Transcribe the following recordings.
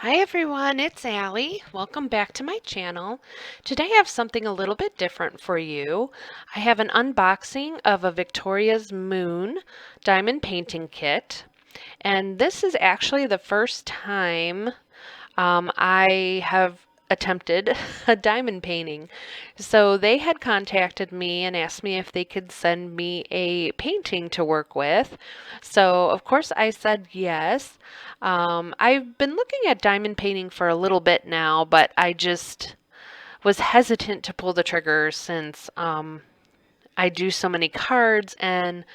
Hi everyone, it's Allie. Welcome back to my channel. Today I have something a little bit different for you. I have an unboxing of a Victoriasmoon diamond painting kit. And this is actually the first time I have attempted a diamond painting. So they had contacted me and asked me if they could send me a painting to work with. So of course I said yes. I've been looking at diamond painting for a little bit now, but I just was hesitant to pull the trigger since I do so many cards and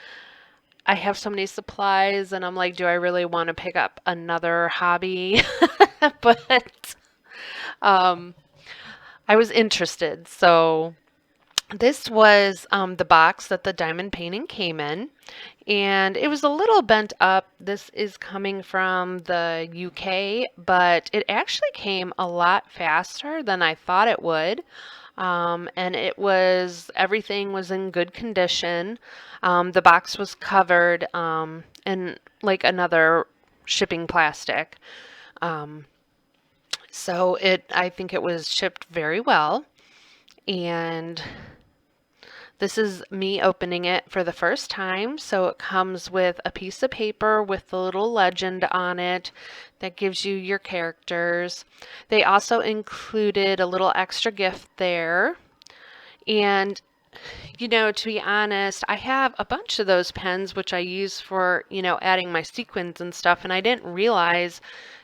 I have so many supplies, and I'm like, do I really want to pick up another hobby? But um, I was interested. So this was the box that the diamond painting came in, and it was a little bent up. This is coming from the UK, but it actually came a lot faster than I thought it would. And everything was in good condition. The box was covered in like another shipping plastic. Um, I think it was shipped very well. And this is me opening it for the first time. So it comes with a piece of paper with the little legend on it that gives you your characters. They also included a little extra gift there. And to be honest, I have a bunch of those pens which I use for, adding my sequins and stuff, and I didn't realize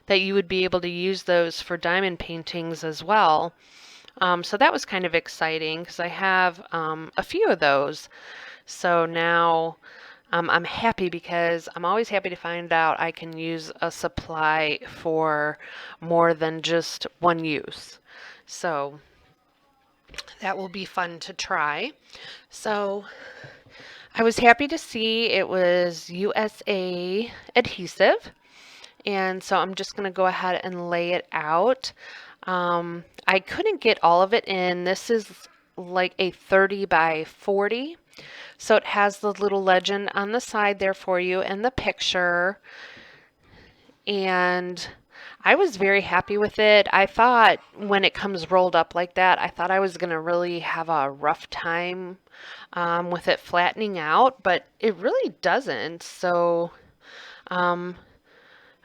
that you would be able to use those for diamond paintings as well. So that was kind of exciting because I have a few of those. So now I'm happy because I'm always happy to find out I can use a supply for more than just one use. So that will be fun to try. So I was happy to see it was USA adhesive. And so I'm just going to go ahead and lay it out. I couldn't get all of it in. This is like a 30 by 40. So it has the little legend on the side there for you and the picture. And I was very happy with it. I thought when it comes rolled up like that, I thought I was going to really have a rough time with it flattening out, but it really doesn't. So um,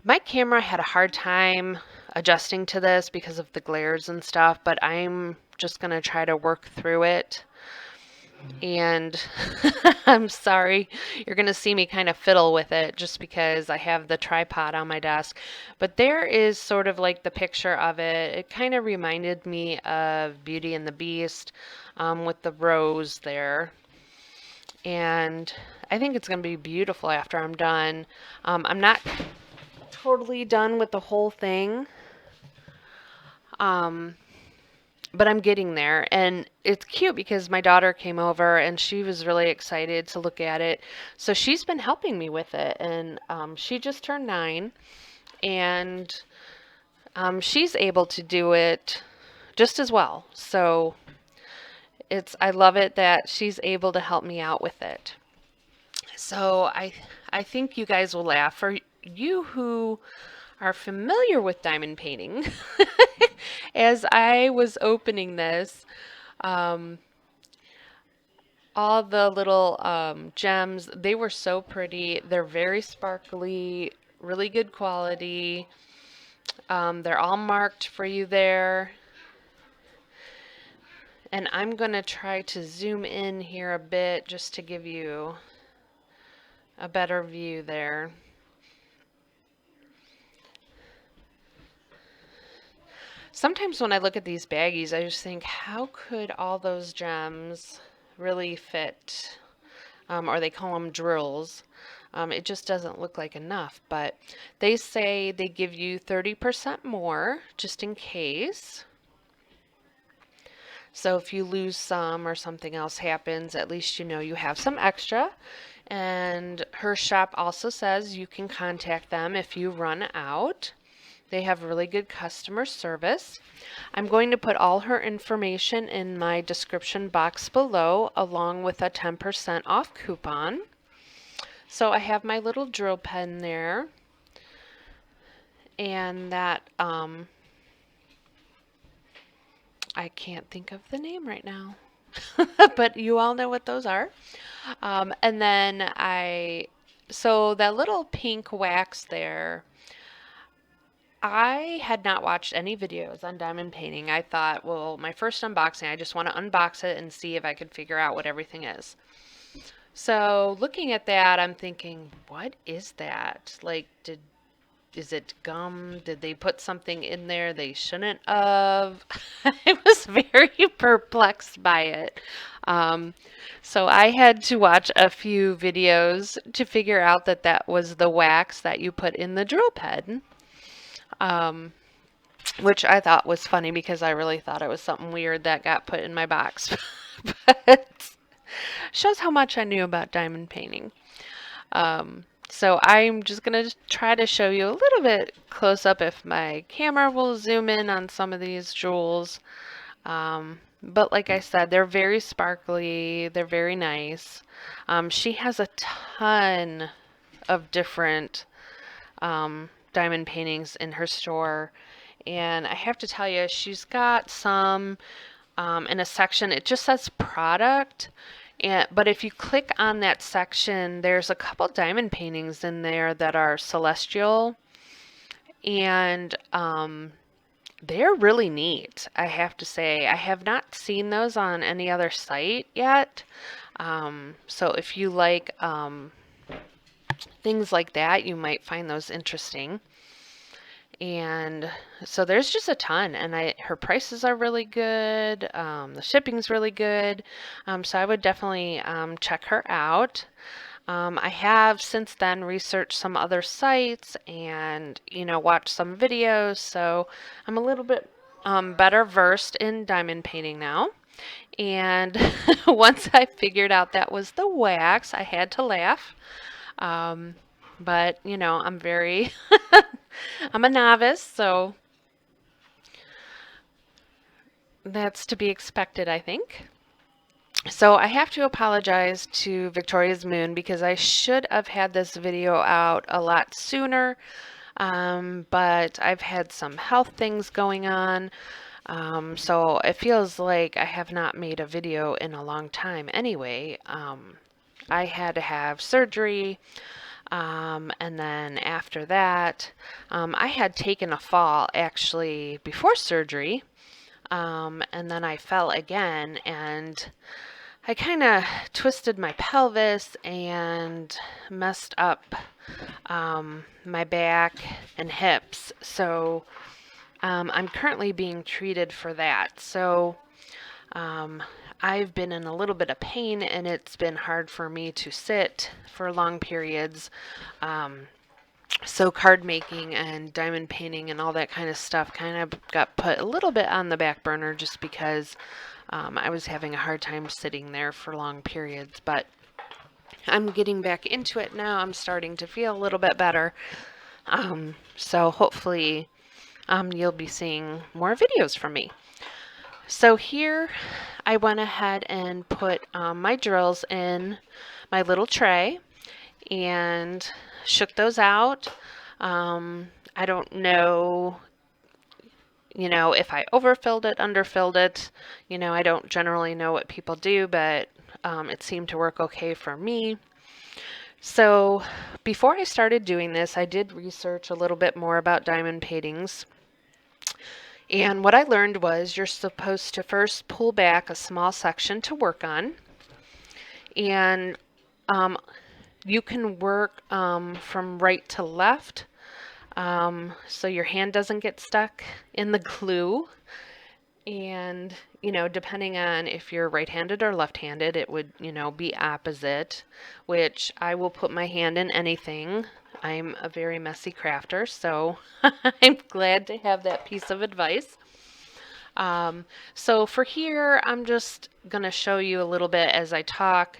my camera had a hard time adjusting to this because of the glares and stuff, but I'm just going to try to work through it. And I'm sorry, you're going to see me kind of fiddle with it just because I have the tripod on my desk. But there is sort of like the picture of it. It kind of reminded me of Beauty and the Beast with the rose there. And I think it's going to be beautiful after I'm done. I'm not totally done with the whole thing. But I'm getting there, and it's cute because my daughter came over and she was really excited to look at it. So she's been helping me with it, and she just turned 9, and she's able to do it just as well. So I love it that she's able to help me out with it. So I think you guys will laugh. For you who are familiar with diamond painting, as I was opening this, um, all the little gems, they were so pretty. They're very sparkly, really good quality. They're all marked for you there. And I'm going to try to zoom in here a bit just to give you a better view there. Sometimes when I look at these baggies, I just think, how could all those gems really fit? Or they call them drills. It just doesn't look like enough, but they say they give you 30% more just in case. So if you lose some or something else happens, at least you know you have some extra. And her shop also says you can contact them if you run out. They have really good customer service. I'm going to put all her information in my description box below, along with a 10% off coupon. So I have my little drill pen there. and that I can't think of the name right now, but you all know what those are. And then so that little pink wax there, I had not watched any videos on diamond painting. I thought, well, my first unboxing, I just want to unbox it and see if I could figure out what everything is. So looking at that, I'm thinking, what is that? Like, is it gum? Did they put something in there they shouldn't have? I was very perplexed by it. Um, so I had to watch a few videos to figure out that that was the wax that you put in the drill pen, um, which I thought was funny because I really thought it was something weird that got put in my box. But shows how much I knew about diamond painting. So I'm just going to try to show you a little bit close up if my camera will zoom in on some of these jewels. But like I said, they're very sparkly. They're very nice. She has a ton of different diamond paintings in her store. And I have to tell you, she's got some in a section, it just says product. But if you click on that section, there's a couple diamond paintings in there that are celestial, and they're really neat, I have to say. I have not seen those on any other site yet. So if you like things like that, you might find those interesting. And so there's just a ton, and her prices are really good. The shipping's really good. So I would definitely check her out. I have since then researched some other sites and, watched some videos. So I'm a little bit better versed in diamond painting now. And once I figured out that was the wax, I had to laugh. But, I'm very, I'm a novice, so that's to be expected, I think. So I have to apologize to Victoriasmoon because I should have had this video out a lot sooner, but I've had some health things going on, so it feels like I have not made a video in a long time anyway. I had to have surgery, and then after that, I had taken a fall actually before surgery, and then I fell again, and I kind of twisted my pelvis and messed up my back and hips. So I'm currently being treated for that. So I've been in a little bit of pain, and it's been hard for me to sit for long periods. So card making and diamond painting and all that kind of stuff kind of got put a little bit on the back burner just because I was having a hard time sitting there for long periods. But I'm getting back into it now. I'm starting to feel a little bit better. So hopefully you'll be seeing more videos from me. So here I went ahead and put my drills in my little tray and shook those out. I don't know, if I overfilled it, underfilled it. I don't generally know what people do, but it seemed to work okay for me. So before I started doing this, I did research a little bit more about diamond paintings. And what I learned was you're supposed to first pull back a small section to work on. And you can work from right to left, so your hand doesn't get stuck in the glue. And, depending on if you're right-handed or left-handed, it would, be opposite, which I will put my hand in anything. I'm a very messy crafter, so I'm glad to have that piece of advice. So for here, I'm just going to show you a little bit as I talk.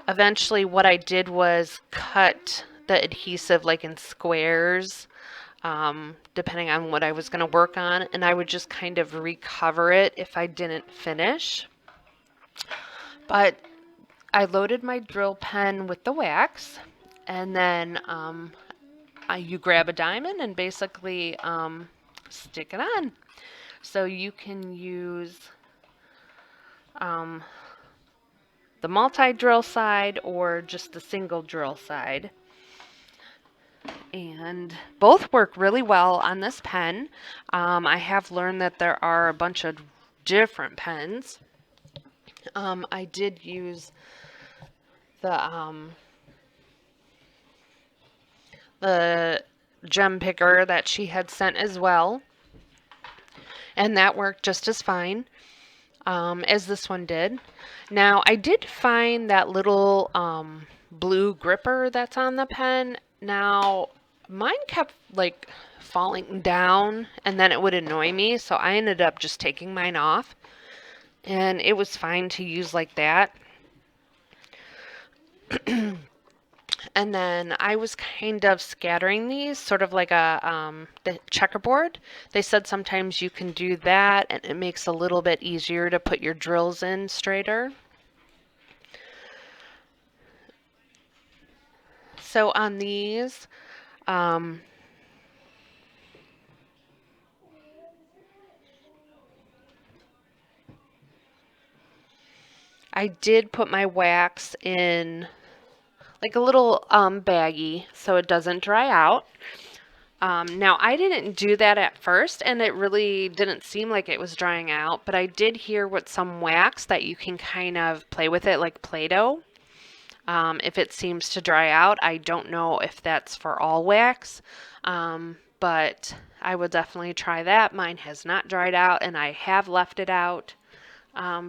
Eventually, what I did was cut the adhesive like in squares, depending on what I was going to work on, and I would just kind of recover it if I didn't finish. But I loaded my drill pen with the wax, and then you grab a diamond and basically stick it on. So you can use the multi-drill side or just the single drill side. And both work really well on this pen. I have learned that there are a bunch of different pens. I did use the gem picker that she had sent as well, and that worked just as fine as this one did. Now I did find that little blue gripper that's on the pen. Now mine kept like falling down and then it would annoy me, so I ended up just taking mine off, and it was fine to use like that. And then I was kind of scattering these, sort of like the checkerboard. They said sometimes you can do that, and it makes it a little bit easier to put your drills in straighter. So on these, I did put my wax in like a little baggie so it doesn't dry out. Now I didn't do that at first and it really didn't seem like it was drying out, but I did hear with some wax that you can kind of play with it like Play-Doh. If it seems to dry out, I don't know if that's for all wax, but I would definitely try that. Mine has not dried out and I have left it out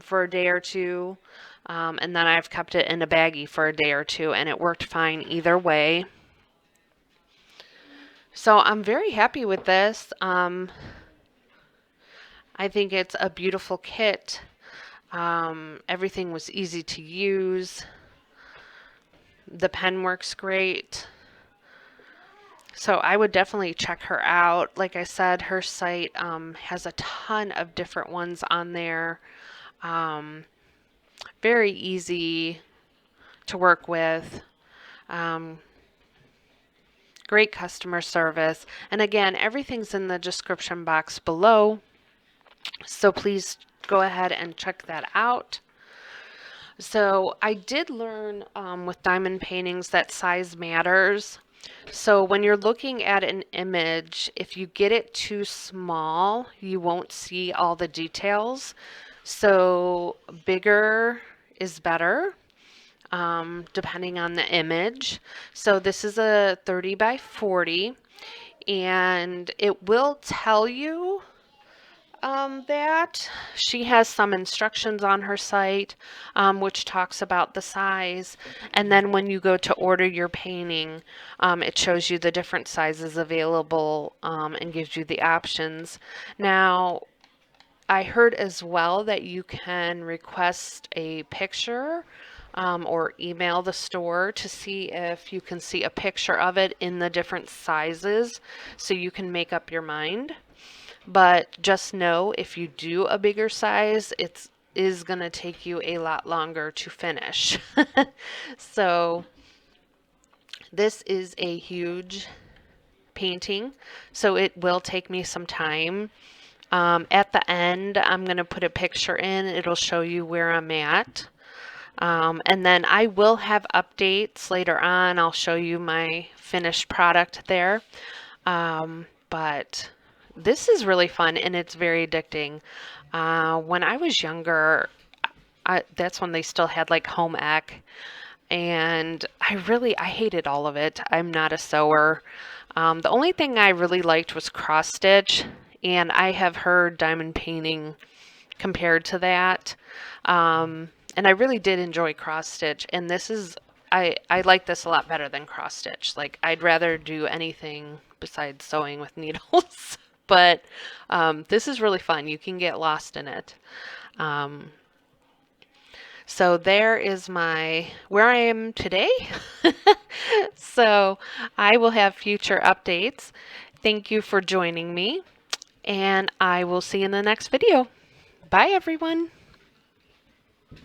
for a day or two. And then I've kept it in a baggie for a day or two, and it worked fine either way. So I'm very happy with this. I think it's a beautiful kit. Everything was easy to use. The pen works great. So I would definitely check her out. Like I said, her site has a ton of different ones on there. Very easy to work with. Great customer service. And again, everything's in the description box below. So please go ahead and check that out. So I did learn with diamond paintings that size matters. So when you're looking at an image, if you get it too small, you won't see all the details. So bigger is better, depending on the image. So this is a 30 by 40, and it will tell you that she has some instructions on her site, which talks about the size. And then when you go to order your painting, it shows you the different sizes available and gives you the options. Now, I heard as well that you can request a picture or email the store to see if you can see a picture of it in the different sizes so you can make up your mind. But just know if you do a bigger size, it is going to take you a lot longer to finish. So this is a huge painting, so it will take me some time. At the end, I'm going to put a picture in. It'll show you where I'm at. And then I will have updates later on. I'll show you my finished product there. But this is really fun and it's very addicting. When I was younger, that's when they still had like home ec, and I hated all of it. I'm not a sewer. The only thing I really liked was cross stitch, and I have heard diamond painting compared to that. And I really did enjoy cross stitch, and this is, I like this a lot better than cross stitch. Like, I'd rather do anything besides sewing with needles. But this is really fun. You can get lost in it. So there is where I am today. So I will have future updates. Thank you for joining me, and I will see you in the next video. Bye, everyone.